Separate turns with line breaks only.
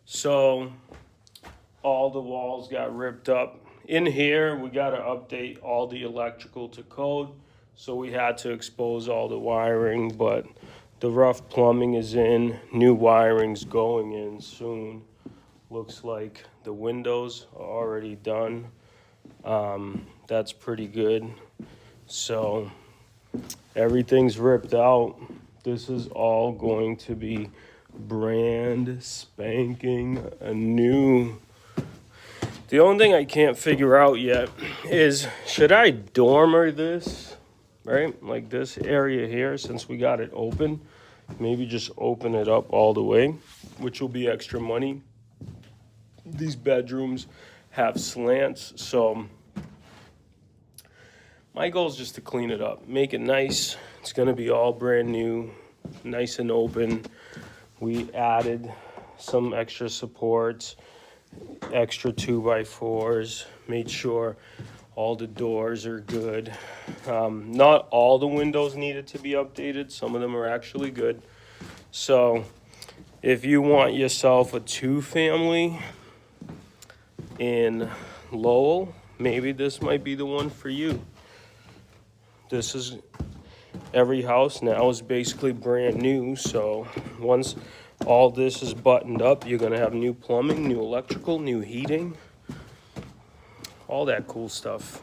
So all the walls got ripped up. In here, we got to update all the electrical to code. So we had to expose all the wiring, but the rough plumbing is in. New wiring's going in soon. Looks like the windows are already done. That's pretty good. So everything's ripped out. This is all going to be brand spanking new. The only thing I can't figure out yet is, should I dormer this, right? Like this area here, since we got it open, maybe just open it up all the way, which will be extra money. These bedrooms have slants, so my goal is just to clean it up, make it nice. It's gonna be all brand new, nice and open. We added some extra supports, extra 2x4s, made sure all the doors are good. Not all the windows needed to be updated. Some of them are actually good. So if you want yourself a 2-family in Lowell, maybe this might be the one for you. This is, every house now is basically brand new. So once all this is buttoned up, you're gonna have new plumbing, new electrical, new heating, all that cool stuff.